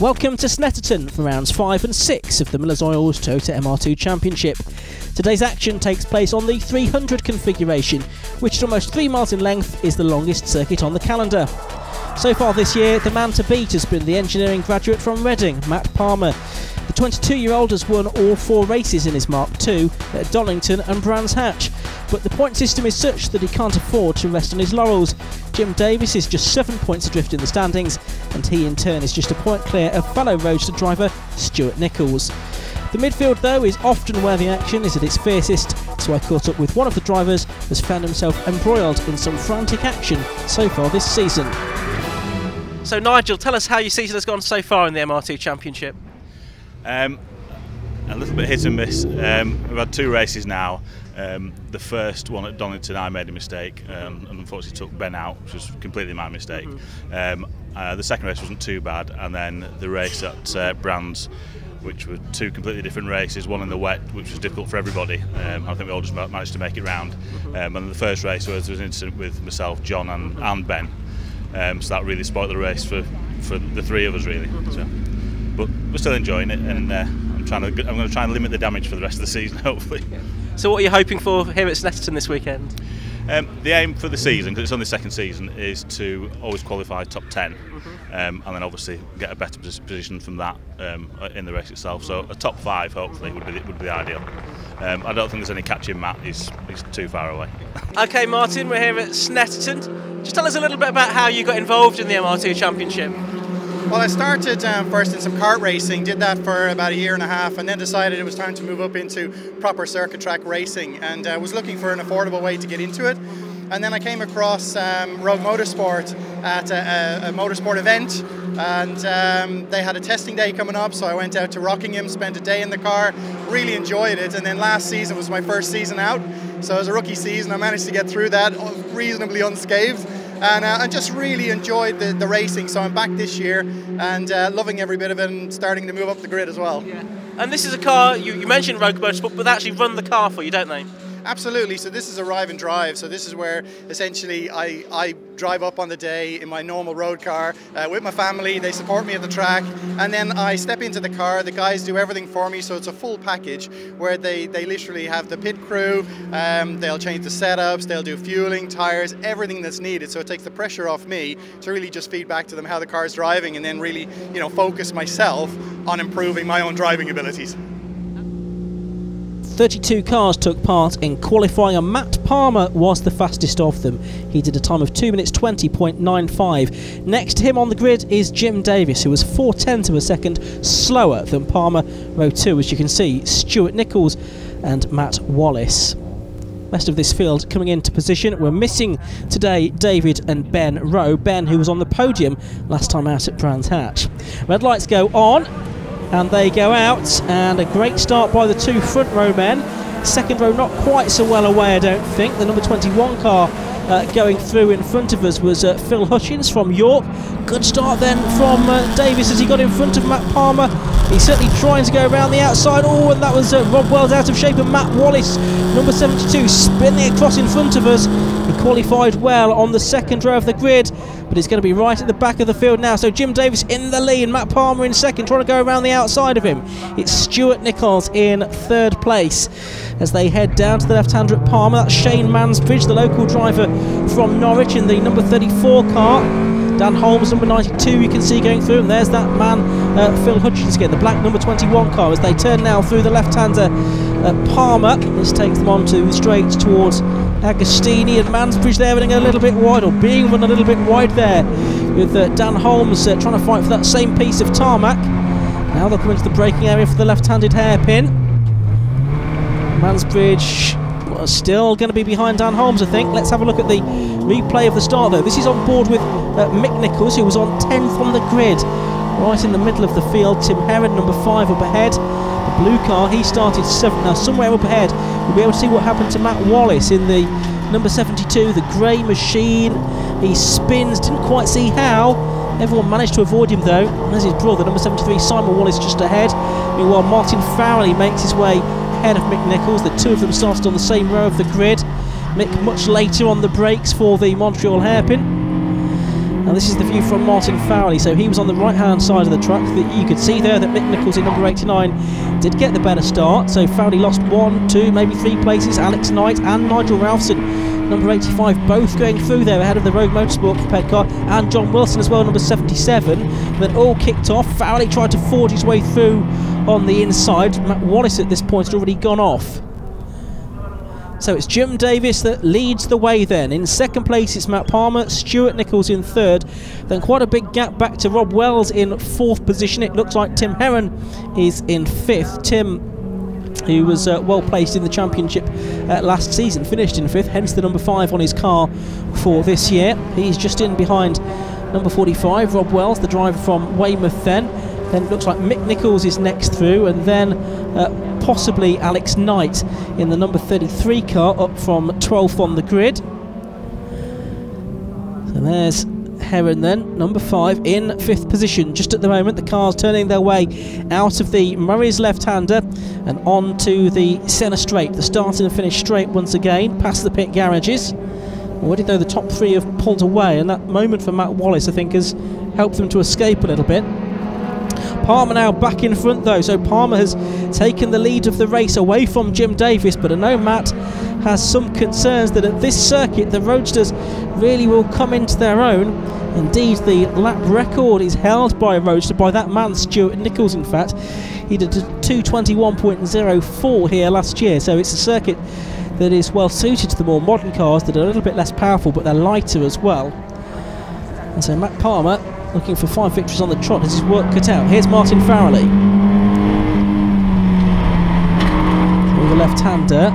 Welcome to Snetterton for rounds 5 and 6 of the Miller's Oils Toyota MR2 Championship. Today's action takes place on the 300 configuration, which at almost 3 miles in length is the longest circuit on the calendar. So far this year, the man to beat has been the engineering graduate from Reading, Matt Palmer. The 22-year-old has won all 4 races in his MR2 at Donington and Brands Hatch, but the point system is such that he can't afford to rest on his laurels. Jim Davis is just 7 points adrift in the standings, and he in turn is just a point clear of fellow roadster driver Stuart Nichols. The midfield though is often where the action is at its fiercest, so I caught up with one of the drivers who has found himself embroiled in some frantic action so far this season. So Nigel, tell us how your season has gone so far in the MR2 Championship. A little bit hit and miss. We've had 2 races now. The first one at Donington I made a mistake and unfortunately took Ben out, which was completely my mistake. The second race wasn't too bad, and then the race at Brands, which were 2 completely different races, one in the wet, which was difficult for everybody. I think we all just managed to make it round. And the first race there was an incident with myself, John and Ben, so that really spoiled the race for the 3 of us really. So, but we're still enjoying it, and I'm going to try and limit the damage for the rest of the season, hopefully. So what are you hoping for here at Snetterton this weekend? The aim for the season, because it's only the second season, is to always qualify top 10, and then obviously get a better position from that in the race itself. So a top 5 hopefully would be the ideal. I don't think there's any catching Matt, he's too far away. Okay Martin, we're here at Snetterton. Just tell us a little bit about how you got involved in the MR2 Championship. Well, I started first in some kart racing, did that for about a year and a half, and then decided it was time to move up into proper circuit track racing, and was looking for an affordable way to get into it. And then I came across Rogue Motorsport at a motorsport event, and they had a testing day coming up, so I went out to Rockingham, spent a day in the car, really enjoyed it, and then last season was my first season out, so it was a rookie season. I managed to get through that reasonably unscathed. And I just really enjoyed the racing, so I'm back this year and loving every bit of it and starting to move up the grid as well. Yeah. And this is a car, you mentioned Rogue Motorsport, but they actually run the car for you, don't they? Absolutely, so this is arrive and drive, so this is where essentially I drive up on the day in my normal road car with my family. They support me at the track, and then I step into the car, the guys do everything for me, so it's a full package where they literally have the pit crew, they'll change the setups, they'll do fueling, tyres, everything that's needed, so it takes the pressure off me to really just feed back to them how the car's driving, and then really, you know, focus myself on improving my own driving abilities. 32 cars took part in qualifying, and Matt Palmer was the fastest of them. He did a time of 2 minutes 20.95. Next to him on the grid is Jim Davis, who was 4/10 of a second slower than Palmer. Row 2, as you can see, Stuart Nichols and Matt Wallace. Rest of this field coming into position. We're missing today David and Ben Rowe. Ben, who was on the podium last time out at Brands Hatch. Red lights go on, and they go out, and a great start by the 2 front row men. Second row not quite so well away, I don't think. The number 21 car going through in front of us was Phil Hutchins from York. Good start then from Davis as he got in front of Matt Palmer. He's certainly trying to go around the outside. Oh, and that was Rob Wells out of shape, and Matt Wallace, number 72, spinning across in front of us. He qualified well on the second row of the grid, but he's going to be right at the back of the field now. So Jim Davis in the lead, Matt Palmer in second, trying to go around the outside of him. It's Stuart Nichols in 3rd place as they head down to the left-hander at Palmer. That's Shane Mansbridge, the local driver from Norwich, in the number 34 car. Dan Holmes, number 92, you can see going through, and there's that man, Phil Hutchins again, the black number 21 car, as they turn now through the left-hander Palmer. This takes them on to straight towards Agostini, and Mansbridge there running a little bit wide, or being run a little bit wide there, with Dan Holmes trying to fight for that same piece of tarmac. Now they'll come into the braking area for the left-handed hairpin. Mansbridge still going to be behind Dan Holmes, I think. Let's have a look at the replay of the start though. This is on board with Mick Nichols, who was on 10th on the grid, right in the middle of the field. Tim Heron, number 5, up ahead. The blue car, he started 7th. Now somewhere up ahead we'll be able to see what happened to Matt Wallace in the number 72, the grey machine. He spins, didn't quite see how. Everyone managed to avoid him though. There's his brother, number 73, Simon Wallace, just ahead. Meanwhile, Martin Farrelly makes his way ahead of Mick Nichols. The 2 of them started on the same row of the grid. Mick much later on the brakes for the Montreal hairpin. And this is the view from Martin Fowley. So he was on the right-hand side of the track. You could see there that Mick Nichols in number 89 did get the better start. So Fowley lost 1, 2, maybe 3 places. Alex Knight and Nigel Ralphson, number 85, both going through there ahead of the Rogue Motorsport prepared car, and John Wilson as well, number 77. Then all kicked off. Fowley tried to forge his way through on the inside. Matt Wallace at this point had already gone off. So it's Jim Davis that leads the way then. In second place it's Matt Palmer, Stuart Nichols in third. Then quite a big gap back to Rob Wells in fourth position. It looks like Tim Heron is in fifth. Tim, who was well placed in the championship last season, finished in fifth, hence the number 5 on his car for this year. He's just in behind number 45, Rob Wells, the driver from Weymouth then. Then it looks like Mick Nichols is next through, and then possibly Alex Knight in the number 33 car, up from 12th on the grid. So there's Heron then, number 5, in 5th position. Just at the moment the cars turning their way out of the Murray's left-hander and on to the centre straight, the start and finish straight once again, past the pit garages. Already though the top 3 have pulled away, and that moment for Matt Wallace I think has helped them to escape a little bit. Palmer now back in front though, so Palmer has taken the lead of the race away from Jim Davis, but I know Matt has some concerns that at this circuit the Roadsters really will come into their own. Indeed, the lap record is held by a Roadster, by that man Stuart Nichols in fact. He did a 2:21.04 here last year, so it's a circuit that is well suited to the more modern cars that are a little bit less powerful, but they're lighter as well. And so Matt Palmer looking for 5 victories on the trot, has his work cut out. Here's Martin Fowley. Through the left-hander.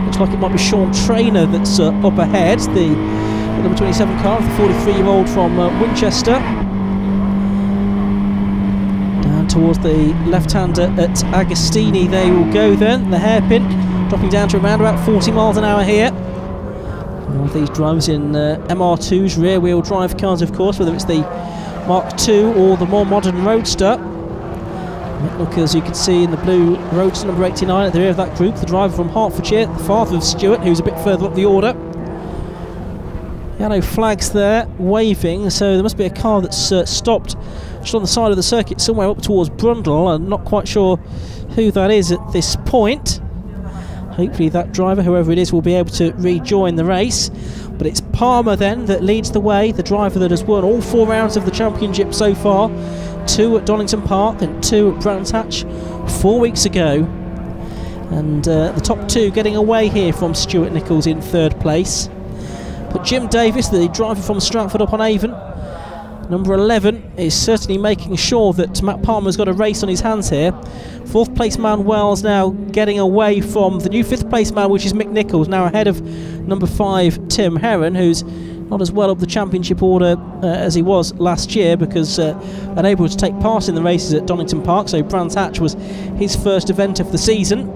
Looks like it might be Sean Traynor that's up ahead, the number 27 car of the 43-year-old from Winchester. Down towards the left-hander at Agostini they will go then, the hairpin, dropping down to around about 40 miles an hour here. All of these drivers in MR2's rear-wheel drive cars, of course, whether it's the Mark II or the more modern Roadster. Look, as you can see in the blue Roadster number 89 at the rear of that group, the driver from Hertfordshire, the father of Stuart, who's a bit further up the order. Yellow flags there, waving, so there must be a car that's stopped just on the side of the circuit somewhere up towards Brundle. I'm not quite sure who that is at this point. Hopefully that driver, whoever it is, will be able to rejoin the race. But it's Palmer then that leads the way, the driver that has won all 4 rounds of the championship so far. 2 at Donington Park and 2 at Brands Hatch 4 weeks ago. And the top 2 getting away here from Stuart Nichols in 3rd place. But Jim Davis, the driver from Stratford-upon-Avon, number 11, is certainly making sure that Matt Palmer's got a race on his hands here. 4th place man Wells now getting away from the new 5th place man, which is Mick Nichols, now ahead of number 5 Tim Heron, who's not as well up the championship order as he was last year, because unable to take part in the races at Donington Park, so Brands Hatch was his first event of the season.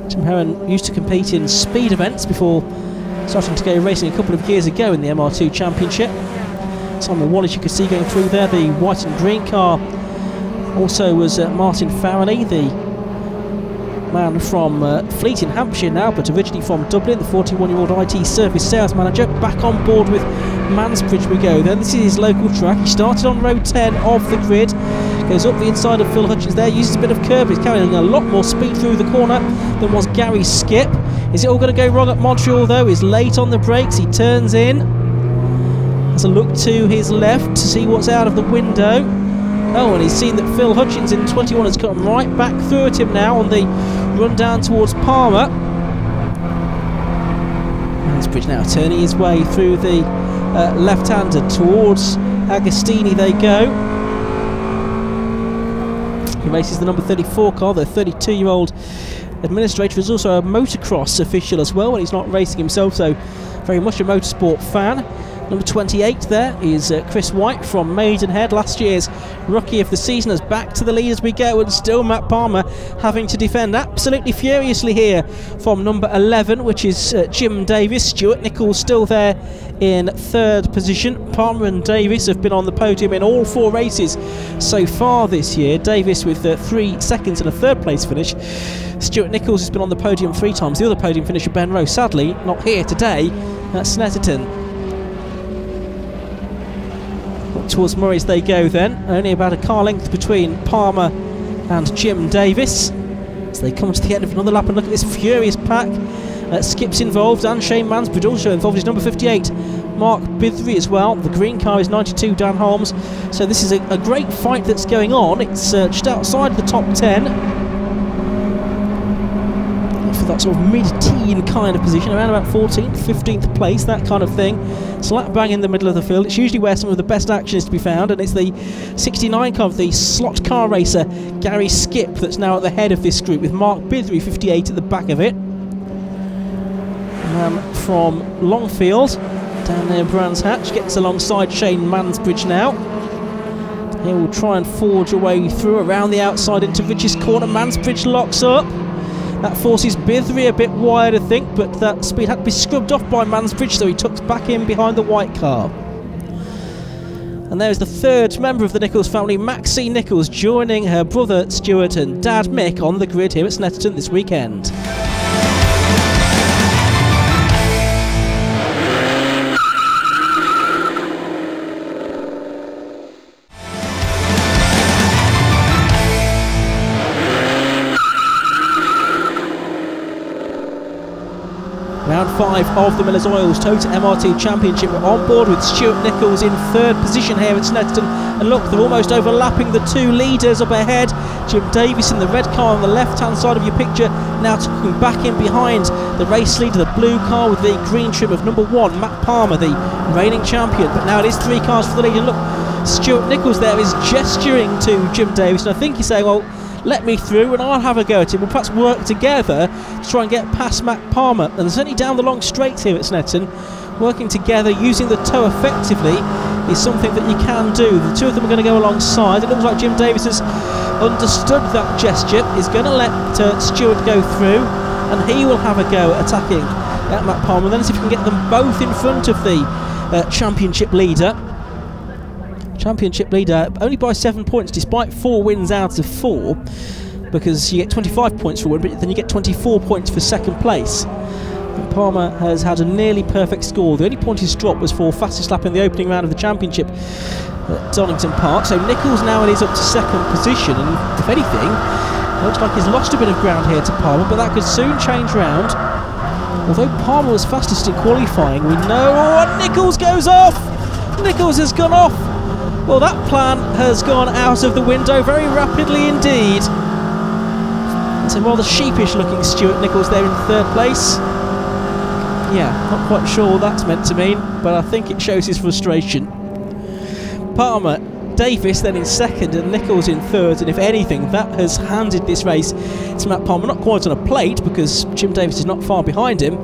Tim Heron used to compete in speed events before starting to go racing a couple of years ago in the MR2 Championship. Simon Wallace you could see going through there, the white and green car. Also was Martin Fowley, the man from Fleet in Hampshire now, but originally from Dublin, the 41-year-old IT service sales manager. Back on board with Mansbridge we go then. This is his local track. He started on row 10 of the grid, goes up the inside of Phil Hutchins there, uses a bit of curb. He's carrying a lot more speed through the corner than was Gary Skip. Is it all going to go wrong at Montreal though? He's late on the brakes, he turns in, has a look to his left to see what's out of the window. Oh, and he's seen that Phil Hutchins in 21 has come right back through at him now on the run down towards Palmer. Mansbridge now turning his way through the left-hander towards Agostini they go. He races the number 34 car, the 32-year-old administrator is also a motocross official as well when he's not racing himself, so very much a motorsport fan. Number 28 there is Chris White from Maidenhead, last year's Rookie of the Season, as back to the lead as we go, and still Matt Palmer having to defend absolutely furiously here from number 11, which is Jim Davis. Stuart Nichols still there in 3rd position. Palmer and Davis have been on the podium in all 4 races so far this year. Davis with 3 seconds and a 3rd place finish. Stuart Nichols has been on the podium 3 times. The other podium finisher, Ben Rowe, sadly not here today at Snetterton. towards Murray's they go then. Only about a car length between Palmer and Jim Davis. So they come to the end of another lap and look at this furious pack. Skip's involved and Shane Mansbridge also involved. Is number 58 Mark Bithry as well. The green car is 92 Dan Holmes. So this is a great fight that's going on. It's just outside the top 10 for that sort of mid-teen kind of position, around about 14th, 15th place, that kind of thing. Slap bang in the middle of the field. It's usually where some of the best action is to be found, and it's the 69 car of the slot car racer Gary Skip that's now at the head of this group, with Mark Bithry 58 at the back of it. From Longfield down near Brands Hatch gets alongside Shane Mansbridge now. He will try and forge a way through around the outside into Rich's corner. Mansbridge locks up. That forces Bithry a bit wide, I think, but that speed had to be scrubbed off by Mansbridge, so he tucks back in behind the white car. And there's the third member of the Nichols family, Maxie Nichols, joining her brother Stuart and dad Mick on the grid here at Snetterton this weekend. Round 5 of the Miller's Oils Toyota MR2 Championship. We're on board with Stuart Nichols in third position here at Snetterton. And look, they're almost overlapping the two leaders up ahead. Jim Davis in the red car on the left-hand side of your picture, now tucking back in behind the race leader, the blue car with the green trim of number 1, Matt Palmer, the reigning champion. But now it is 3 cars for the lead. And look, Stuart Nichols there is gesturing to Jim Davis, and I think he's saying, well, let me through and I'll have a go at him. We'll perhaps work together to try and get past Matt Palmer. And certainly down the long straights here at Snetterton, working together, using the toe effectively, is something that you can do. The two of them are going to go alongside. It looks like Jim Davis has understood that gesture, is going to let Stuart go through, and he will have a go at attacking Matt Palmer. And then see if we can get them both in front of the championship leader. Championship leader only by 7 points, despite 4 wins out of 4, because you get 25 points for a win, but then you get 24 points for second place. And Palmer has had a nearly perfect score. The only point he's dropped was for fastest lap in the opening round of the championship at Donington Park. So Nichols now is up to second position, and if anything, it looks like he's lost a bit of ground here to Palmer, but that could soon change round. Although Palmer was fastest in qualifying, we know... Oh, Nichols goes off! Nichols has gone off! Well, that plan has gone out of the window very rapidly indeed. It's a rather sheepish looking Stuart Nichols there in third place. Yeah, not quite sure what that's meant to mean, but I think it shows his frustration. Palmer, Davis then in second and Nichols in third, and if anything, that has handed this race to Matt Palmer. Not quite on a plate, because Jim Davis is not far behind him,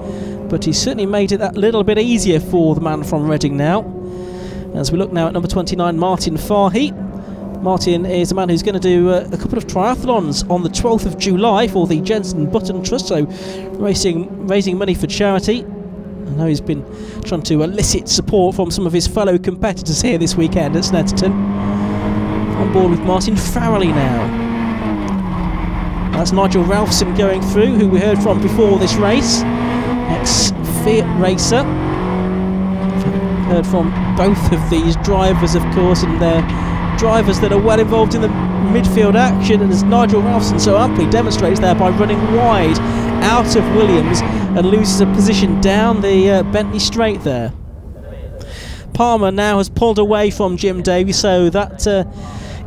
but he's certainly made it that little bit easier for the man from Reading now. As we look now at number 29, Martin Farhi. Martin is a man who's going to do a couple of triathlons on the 12th of July for the Jensen Button Trust, so raising money for charity. I know he's been trying to elicit support from some of his fellow competitors here this weekend at Snetterton. On board with Martin Farrelly now. That's Nigel Ralphson going through, who we heard from before this race. Ex-Fiat racer. Heard from both of these drivers, of course, and they're drivers that are well involved in the midfield action, and as Nigel Ralphson so amply demonstrates there by running wide out of Williams and loses a position down the Bentley straight there. Palmer now has pulled away from Jim Davies, so that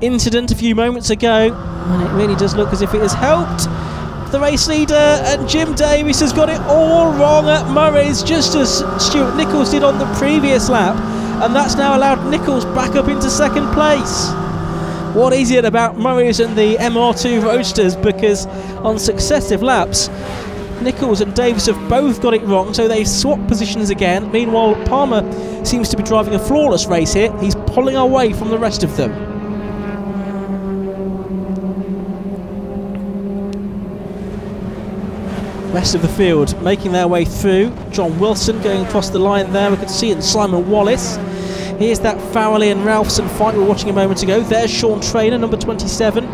incident a few moments ago, and it really does look as if it has helped the race leader, and Jim Davis has got it all wrong at Murray's, just as Stuart Nichols did on the previous lap, and that's now allowed Nichols back up into second place. What is it about Murray's and the MR2 Roadsters, because on successive laps Nichols and Davis have both got it wrong, so they've swapped positions again. Meanwhile, Palmer seems to be driving a flawless race here. He's pulling away from the rest of them. Rest of the field making their way through. John Wilson going across the line there. We could see it in Simon Wallace. Here's that Farrelly and Ralphson fight we were watching a moment ago. There's Sean Traynor, number 27.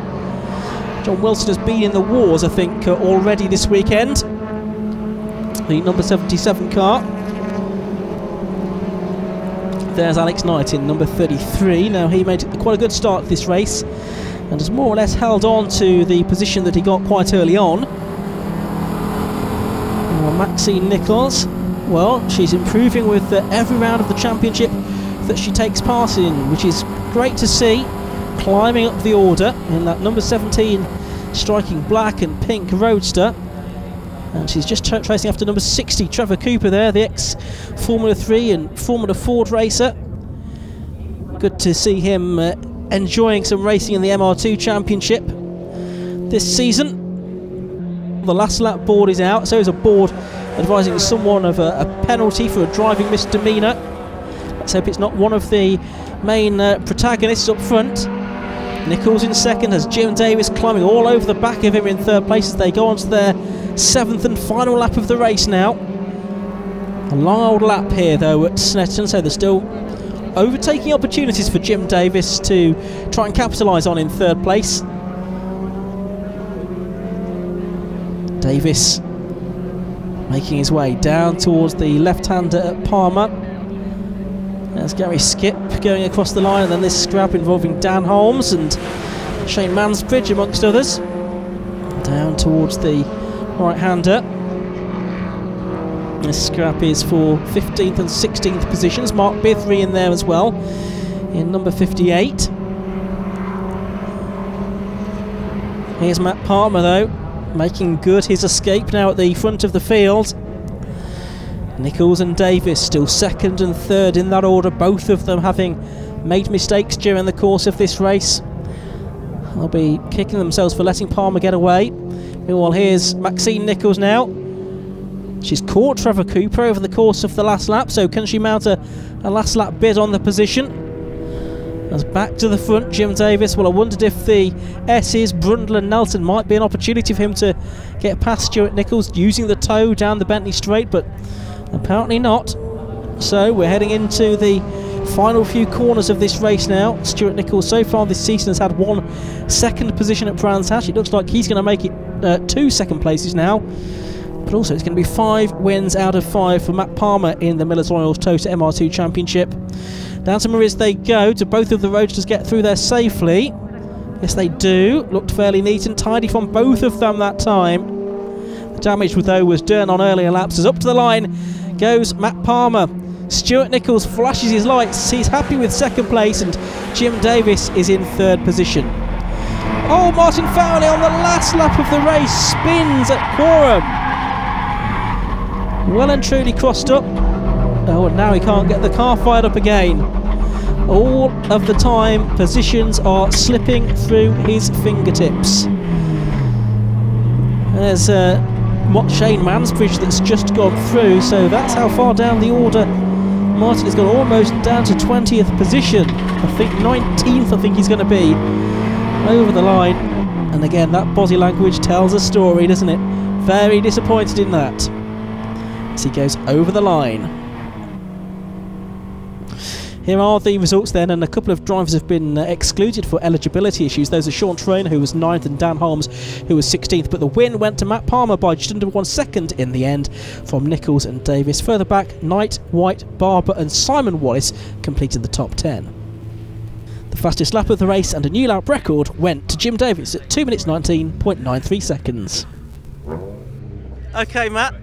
John Wilson has been in the wars, I think, already this weekend. The number 77 car. There's Alex Knight in number 33. Now he made quite a good start to this race and has more or less held on to the position that he got quite early on. Well, Maxine Nichols, well, she's improving with every round of the championship that she takes part in, which is great to see, climbing up the order in that number 17 striking black and pink roadster. And she's just tracing after number 60, Trevor Cooper there, the ex-Formula 3 and Formula Ford racer. Good to see him enjoying some racing in the MR2 Championship this season. The last lap board is out, so is a board advising someone of a penalty for a driving misdemeanour. Let's hope it's not one of the main protagonists up front. Nichols in second, as Jim Davis climbing all over the back of him in third place as they go on to their 7th and final lap of the race now. A long old lap here though at Snetterton, so there's still overtaking opportunities for Jim Davis to try and capitalise on in third place. Davis making his way down towards the left-hander at Palmer. There's Gary Skip going across the line, and then this scrap involving Dan Holmes and Shane Mansbridge amongst others. Down towards the right-hander. This scrap is for 15th and 16th positions. Mark Bithry in there as well, in number 58. Here's Matt Palmer though, making good his escape now at the front of the field. Nichols and Davis still second and third in that order, both of them having made mistakes during the course of this race. They'll be kicking themselves for letting Palmer get away. Meanwhile, here's Maxine Nichols now. She's caught Trevor Cooper over the course of the last lap, so can she mount a last lap bid on the position? As back to the front, Jim Davis. Well, I wondered if the S's, Brundle and Nelson, might be an opportunity for him to get past Stuart Nichols using the toe down the Bentley Straight, but apparently not. So we're heading into the final few corners of this race now. Stuart Nichols so far this season has had 1 second position at Brands Hatch. It looks like he's going to make it 2 second places now. But also it's going to be 5 wins out of 5 for Matt Palmer in the Miller's Royals Toyota MR2 Championship. Down to Maris they go. Do both of the roadsters get through there safely? Yes, they do. Looked fairly neat and tidy from both of them that time. The damage though was done on earlier laps, as up to the line goes Matt Palmer. Stuart Nichols flashes his lights. He's happy with second place, and Jim Davis is in third position. Oh, Martin Fowley on the last lap of the race spins at Quorum. Well and truly crossed up. Oh, and now he can't get the car fired up again. All of the time, positions are slipping through his fingertips. There's Shane Mansbridge that's just gone through, so that's how far down the order Martin has gone, almost down to 20th position. I think 19th I think he's going to be over the line. And again, that body language tells a story, doesn't it? Very disappointed in that as he goes over the line. Here are the results then, and a couple of drivers have been excluded for eligibility issues. Those are Sean Traynor, who was 9th, and Dan Holmes, who was 16th, but the win went to Matt Palmer by just under 1 second in the end from Nichols and Davis. Further back, Knight, White, Barber and Simon Wallace completed the top 10. The fastest lap of the race and a new lap record went to Jim Davis at 2 minutes 19.93 seconds. OK, Matt.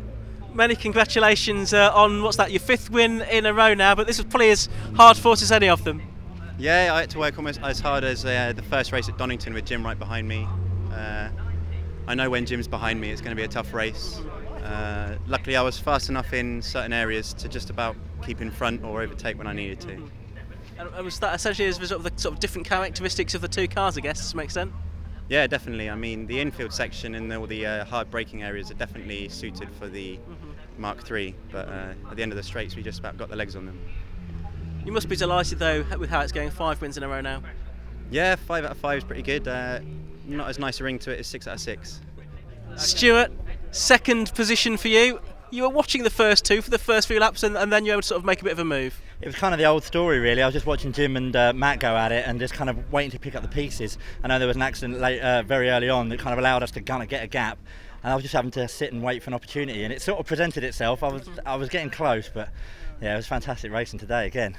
Many congratulations on, what's that, your 5th win in a row now, but this was probably as hard fought as any of them. Yeah, I had to work almost as hard as the first race at Donington with Jim right behind me. I know when Jim's behind me it's going to be a tough race. Luckily I was fast enough in certain areas to just about keep in front or overtake when I needed to. And was that essentially as a result of the sort of different characteristics of the two cars, I guess, to make sense? Yeah, definitely. I mean, the infield section and all the hard braking areas are definitely suited for the Mark III, but at the end of the straights we just about got the legs on them. You must be delighted though with how it's going, 5 wins in a row now. Yeah, 5 out of 5 is pretty good. Not as nice a ring to it as 6 out of 6. Stuart, 2nd position for you. You were watching the first 2 for the first few laps, and then you were able to sort of make a bit of a move. It was kind of the old story really. I was just watching Jim and Matt go at it and just kind of waiting to pick up the pieces. I know there was an accident very early on that kind of allowed us to kind of get a gap, and I was just having to sit and wait for an opportunity, and it sort of presented itself. I was getting close, but yeah, it was fantastic racing today again.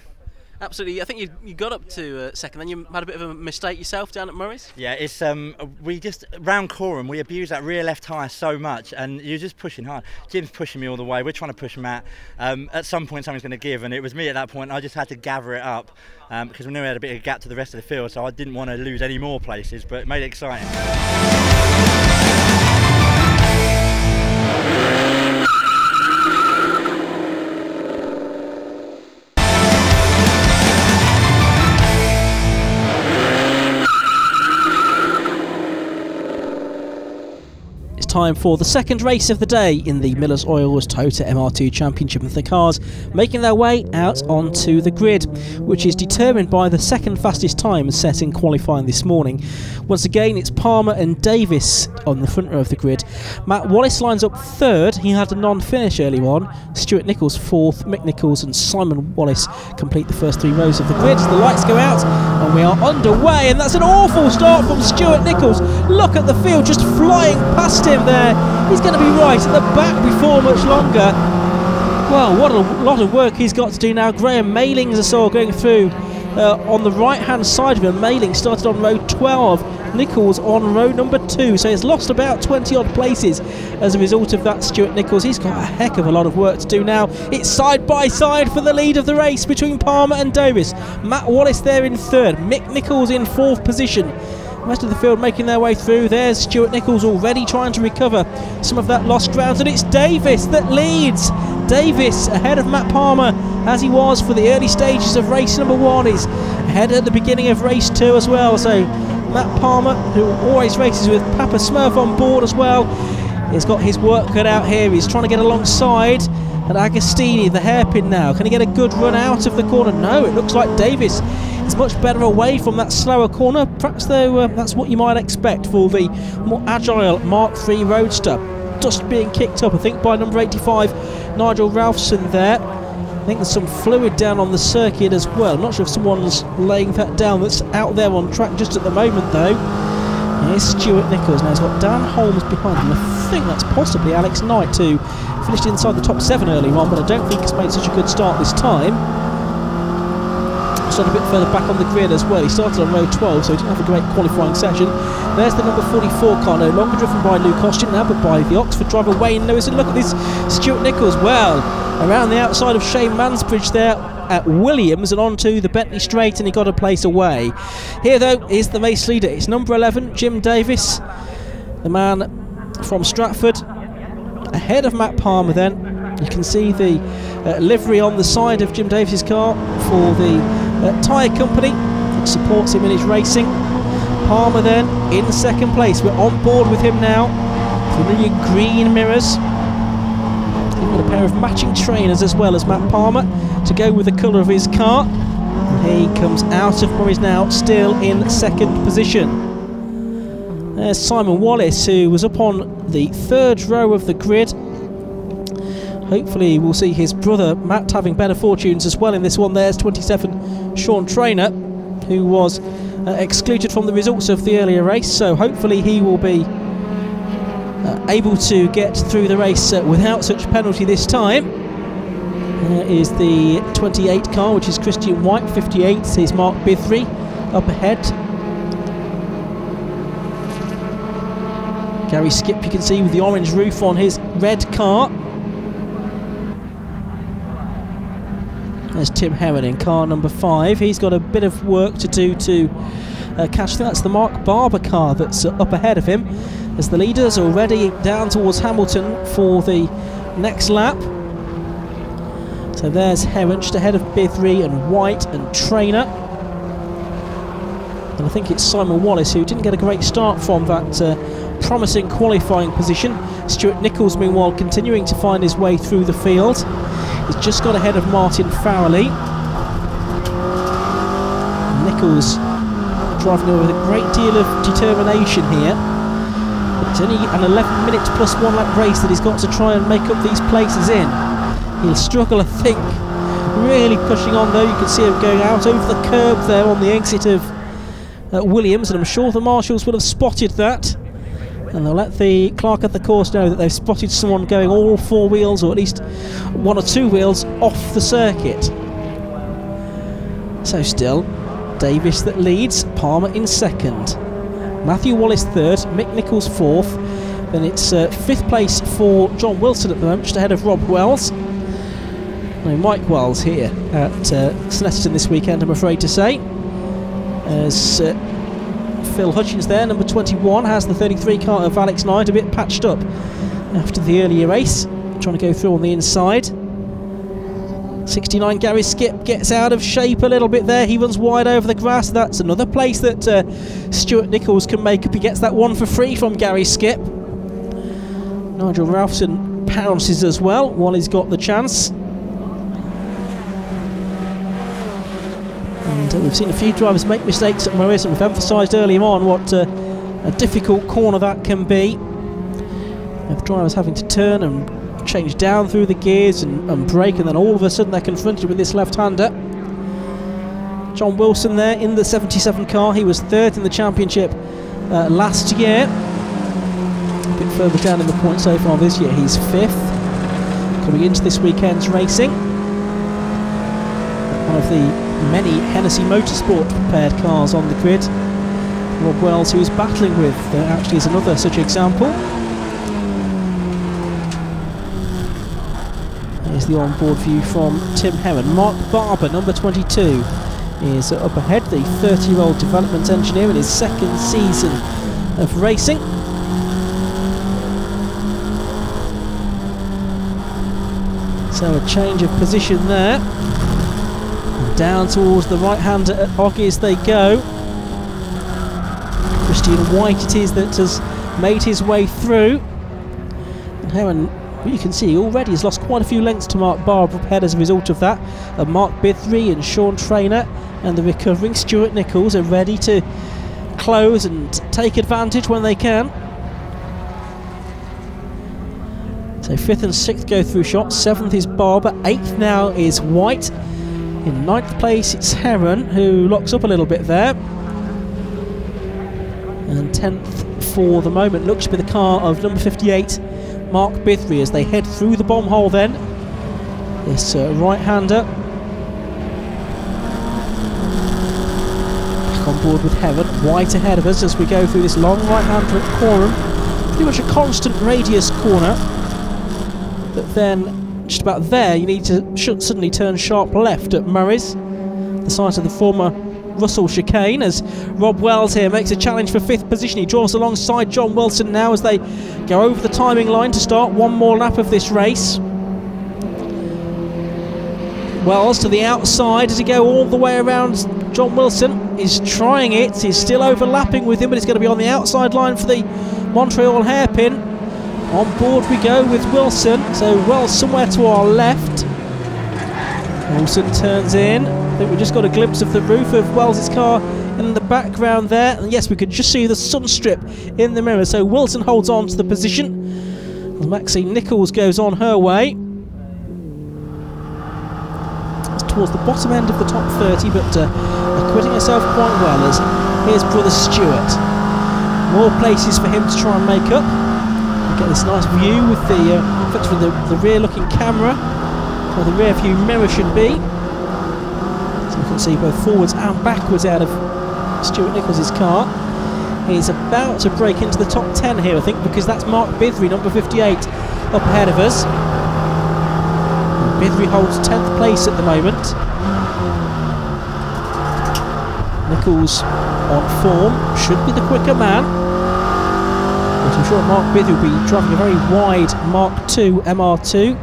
Absolutely. I think you got up to second, then you had a bit of a mistake yourself down at Murray's. Yeah, it's we just round Coram we abuse that rear left tyre so much, and you're just pushing hard. Jim's pushing me all the way. We're trying to push Matt. At some point, something's going to give, and it was me at that point. I just had to gather it up because we knew we had a bit of a gap to the rest of the field, so I didn't want to lose any more places, but it made it exciting. Time for the second race of the day in the Miller's Oils Toyota MR2 Championship, with the cars making their way out onto the grid, which is determined by the second fastest time set in qualifying this morning. Once again, it's Palmer and Davis on the front row of the grid. Matt Wallace lines up third. He had a non-finish early on. Stuart Nichols fourth. Mick Nichols and Simon Wallace complete the first 3 rows of the grid. The lights go out and we are underway, and that's an awful start from Stuart Nichols. Look at the field just flying past him there. He's going to be right at the back before much longer. Well, what a lot of work he's got to do now. Graham Mailings I saw going through on the right hand side of him. Mailing started on row 12, Nichols on row number 2, so he's lost about 20 odd places as a result of that. Stuart Nichols, he's got a heck of a lot of work to do now. It's side by side for the lead of the race between Palmer and Davis. Matt Wallace there in third, Mick Nichols in 4th position. The rest of the field making their way through. There's Stuart Nichols already trying to recover some of that lost ground, and it's Davis that leads. Davis ahead of Matt Palmer, as he was for the early stages of race number 1, is ahead at the beginning of race 2 as well. So Matt Palmer, who always races with Papa Smurf on board as well, he's got his work cut out here. He's trying to get alongside and Agostini, the hairpin now. Can he get a good run out of the corner? No, it looks like Davis is much better away from that slower corner. Perhaps though that's what you might expect for the more agile Mark III Roadster. Dust being kicked up, I think, by number 85, Nigel Ralphson there. I think there's some fluid down on the circuit as well. I'm not sure if someone's laying that down that's out there on track just at the moment though. Here's Stuart Nichols. Now he's got Dan Holmes behind him. I think that's possibly Alex Knight, who finished inside the top 7 early on, but I don't think he's made such a good start this time. Started a bit further back on the grid as well. He started on row 12, so he didn't have a great qualifying session. There's the number 44 car, no longer driven by Luke Austin now, but by the Oxford driver Wayne Lewis. And look at this Stuart Nichols, well, around the outside of Shane Mansbridge there at Williams and onto the Bentley Straight, and he got a place away. Here though is the race leader. It's number 11, Jim Davis, the man from Stratford, ahead of Matt Palmer. Then you can see the livery on the side of Jim Davis's car for the tyre company that supports him in his racing. Palmer then in 2nd place. We're on board with him now. Familiar green mirrors. He's got a pair of matching trainers as well as Matt Palmer to go with the colour of his car. And he comes out of Murray's now, still in 2nd position. There's Simon Wallace, who was up on the 3rd row of the grid. Hopefully we'll see his brother Matt having better fortunes as well in this one. There's 27 Sean Traynor, who was excluded from the results of the earlier race, so hopefully he will be able to get through the race without such penalty this time. There is the 28 car, which is Christian White. 58 is Mark Bithry up ahead. Gary Skip, you can see, with the orange roof on his red car. There's Tim Heron in car number 5. He's got a bit of work to do to catch. That's the Mark Barber car that's up ahead of him, as the leaders are already down towards Hamilton for the next lap. So there's Heron just ahead of Bithry and White and Traynor. And I think it's Simon Wallace, who didn't get a great start from that promising qualifying position. Stuart Nichols, meanwhile, continuing to find his way through the field. He's just got ahead of Martin Farrelly. Nichols driving over with a great deal of determination here. It's only an 11 minutes plus 1 lap race that he's got to try and make up these places in. He'll struggle, I think. Really pushing on though. You can see him going out over the curb there on the exit of Williams, and I'm sure the marshals will have spotted that. And they'll let the clerk at the course know that they've spotted someone going all 4 wheels, or at least 1 or 2 wheels, off the circuit. So still Davis that leads, Palmer in second, Matthew Wallace third, Mick Nichols fourth. Then it's fifth place for John Wilson at the moment, just ahead of Rob Wells. No Mike Wells here at Snetterton this weekend, I'm afraid to say. As Phil Hutchins there, number 21, has the 33 car of Alex Knight, a bit patched up after the earlier race, trying to go through on the inside. 69 Gary Skip gets out of shape a little bit there, he runs wide over the grass. That's another place that Stuart Nichols can make up. He gets that one for free from Gary Skip. Nigel Ralphson pounces as well while he's got the chance. And we've seen a few drivers make mistakes at Morris, and we've emphasised earlier on what a difficult corner that can be. With drivers having to turn and change down through the gears and brake, and then all of a sudden they're confronted with this left-hander. John Wilson there in the 77 car. He was third in the championship last year. A bit further down in the points so far this year, he's fifth. Coming into this weekend's racing, one of the many Hennessy Motorsport prepared cars on the grid. Rob Wells, who is battling with, actually is another such example. Here's the on-board view from Tim Heron. Mark Barber, number 22, is up ahead, the 30-year-old development engineer in his second season of racing. So a change of position there. And down towards the right-hander at Oggy as they go. Christian White it is that has made his way through. And Heron, you can see, already has lost quite a few lengths to Mark Barber up ahead as a result of that. And Mark Bithry and Sean Traynor and the recovering Stuart Nichols are ready to close and take advantage when they can. So 5th and 6th go through shots, 7th is Barber, 8th now is White. In 9th place it's Heron, who locks up a little bit there. And 10th for the moment looks to be the car of number 58, Mark Bithry, as they head through the bomb hole then. This right-hander. Back on board with Heron, White ahead of us as we go through this long right-hander at Coram. Pretty much a constant radius corner. But then, just about there, you need to suddenly turn sharp left at Murray's, the site of the former Russell chicane, as Rob Wells here makes a challenge for 5th position. He draws alongside John Wilson now as they go over the timing line to start one more lap of this race. Wells to the outside as he go all the way around. John Wilson is trying it, he's still overlapping with him, but it's going to be on the outside line for the Montreal hairpin. On board we go with Wilson, so Wells somewhere to our left. Wilson turns in. I think we just got a glimpse of the roof of Wells's car in the background there. And yes, we could just see the sun strip in the mirror. So Wilson holds on to the position. Maxine Nichols goes on her way. It's towards the bottom end of the top 30, but acquitting herself quite well as here's brother Stuart. More places for him to try and make up. Get this nice view with the rear-looking camera, where the rear view mirror should be. So you can see both forwards and backwards out of Stuart Nichols' car. He's about to break into the top 10 here, I think, because that's Mark Bithry, number 58, up ahead of us. And Bithry holds 10th place at the moment. Nichols on form, should be the quicker man. But I'm sure Mark Bithry will be driving a very wide Mark II MR2.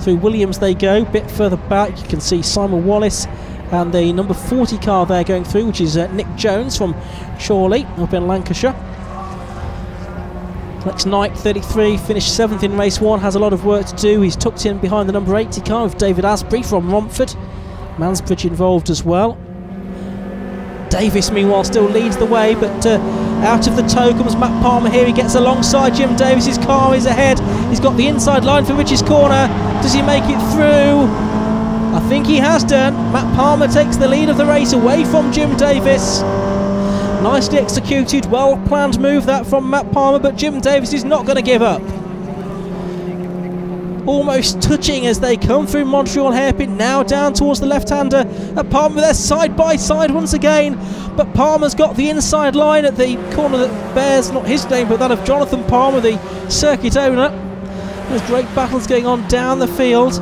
Through Williams they go, bit further back you can see Simon Wallace and the number 40 car there going through, which is Nick Jones from Chorley up in Lancashire. Alex Knight, 33, finished 7th in race 1, has a lot of work to do. He's tucked in behind the number 80 car with David Asprey from Romford. Mansbridge involved as well. Davis meanwhile still leads the way, but out of the tow comes Matt Palmer here. He gets alongside Jim Davis's car, is ahead. He's got the inside line for Rich's corner. Does he make it through? I think he has done. Matt Palmer takes the lead of the race away from Jim Davis. Nicely executed, well planned move that from Matt Palmer, but Jim Davis is not going to give up. almost touching as they come through Montreal hairpin, now down towards the left-hander. Palmer there side by side once again, but Palmer's got the inside line at the corner that bears not his name but that of Jonathan Palmer, the circuit owner. There's great battles going on down the field.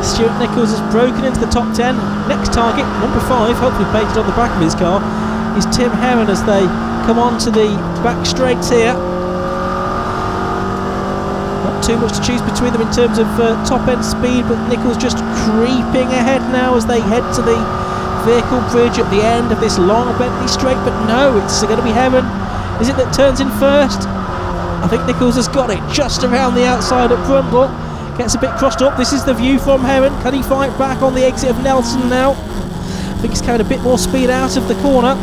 Stuart Nichols has broken into the top 10. Next target, number 5, hopefully painted on the back of his car, is Tim Heron as they come on to the back straights here. Not too much to choose between them in terms of top end speed, but Nichols just creeping ahead now as they head to the vehicle bridge at the end of this long Bentley straight. But no, it's going to be Heron. Is it that turns in first? I think Nichols has got it just around the outside at Brundle. Gets a bit crossed up. This is the view from Heron. Can he fight back on the exit of Nelson now? I think he's carried a bit more speed out of the corner.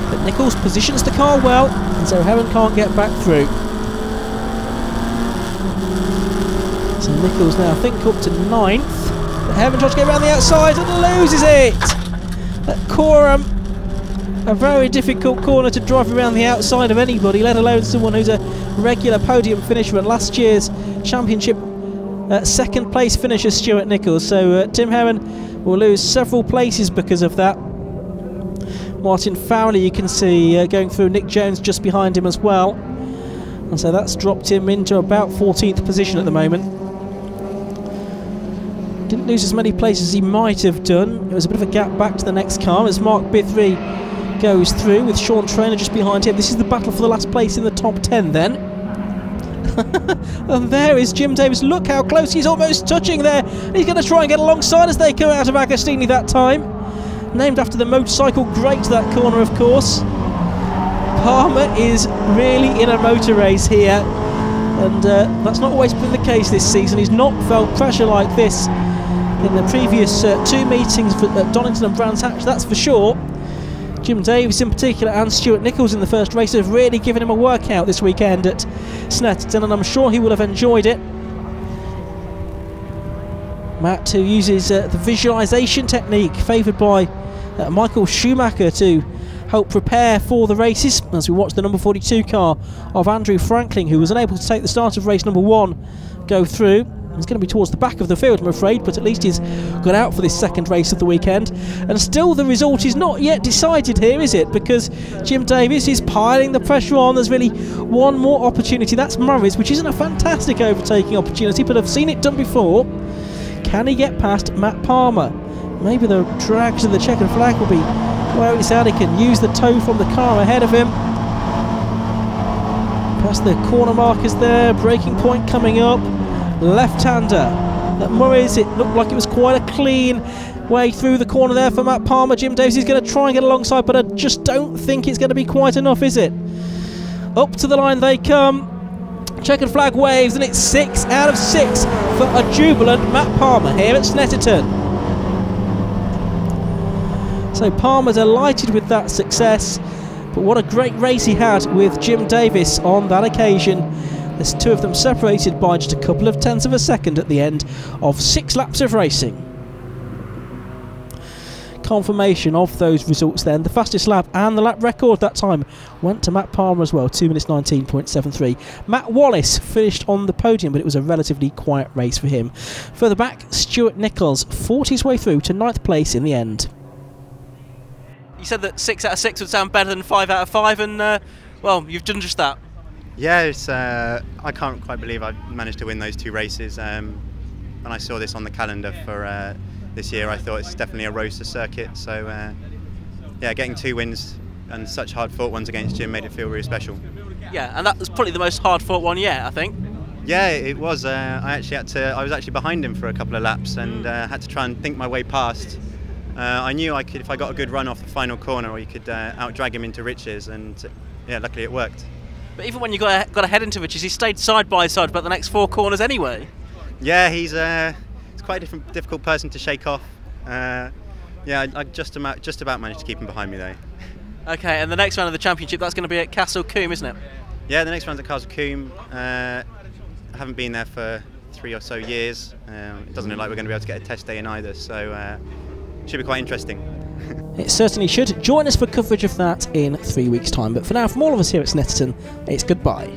But Nichols positions the car well, and so Heron can't get back through. So Nichols now, I think, up to 9th. But Heron tries to get around the outside and loses it! At Coram, a very difficult corner to drive around the outside of anybody, let alone someone who's a regular podium finisher at last year's championship second place finisher, Stuart Nichols. So Tim Heron will lose several places because of that. Martin Fowler, you can see going through, Nick Jones just behind him as well, and so that's dropped him into about 14th position at the moment. Didn't lose as many places as he might have done. It was a bit of a gap back to the next car as Mark Bithry goes through with Sean Traynor just behind him. This is the battle for the last place in the top 10 then. And there is Jim Davis. Look how close he's almost touching there. He's going to try and get alongside as they come out of Agostini that time. Named after the motorcycle great, that corner, of course. Palmer is really in a motor race here, and that's not always been the case this season. He's not felt pressure like this in the previous 2 meetings at Donington and Brands Hatch, that's for sure. Jim Davis in particular and Stuart Nichols in the first race have really given him a workout this weekend at Snetterton, and I'm sure he will have enjoyed it. Matt, who uses the visualisation technique favoured by Michael Schumacher to help prepare for the races, as we watch the number 42 car of Andrew Franklin, who was unable to take the start of race number 1, go through. He's going to be towards the back of the field, I'm afraid, but at least he's got out for this second race of the weekend. And still the result is not yet decided here, is it? Because Jim Davis is piling the pressure on. There's really one more opportunity. That's Murray's, which isn't a fantastic overtaking opportunity, but I've seen it done before. Can he get past Matt Palmer? Maybe the drag to the checkered flag will be where it's at. He can use the tow from the car ahead of him. Past the corner markers there, braking point coming up. Left-hander at Murray's. It looked like it was quite a clean way through the corner there for Matt Palmer. Jim Davis is going to try and get alongside, but I just don't think it's going to be quite enough, is it? Up to the line they come. Checkered flag waves, and it's 6 out of 6 for a jubilant Matt Palmer here at Snetterton. So Palmer delighted with that success, but what a great race he had with Jim Davis on that occasion. There's 2 of them separated by just a couple of tenths of a second at the end of 6 laps of racing. Confirmation of those results then. The fastest lap and the lap record that time went to Matt Palmer as well, 2 minutes 19.73. Matt Wallace finished on the podium, but it was a relatively quiet race for him. Further back, Stuart Nichols fought his way through to 9th place in the end. You said that 6 out of 6 would sound better than 5 out of 5, and well, you've done just that. Yeah, it's, I can't quite believe I managed to win those 2 races. When I saw this on the calendar for this year, I thought it's definitely a roadster circuit. So yeah, getting 2 wins and such hard-fought ones against Jim made it feel really special. Yeah, and that was probably the most hard-fought one yet, I think. Yeah, it was. I was actually behind him for a couple of laps and had to try and think my way past. I knew I could, if I got a good run off the final corner, or you could out-drag him into Riches, and yeah, luckily it worked. But even when you got ahead into Riches, he stayed side by side about the next 4 corners anyway. Yeah, he's quite a difficult person to shake off. Yeah, I just about managed to keep him behind me though. Okay, and the next round of the championship, that's going to be at Castle Combe, isn't it? Yeah, the next round's at Castle Combe. I haven't been there for 3 or so years. It doesn't look like we're going to be able to get a test day in either, so should be quite interesting. It certainly should. Join us for coverage of that in 3 weeks' time. But for now, from all of us here at Snetterton, it's goodbye.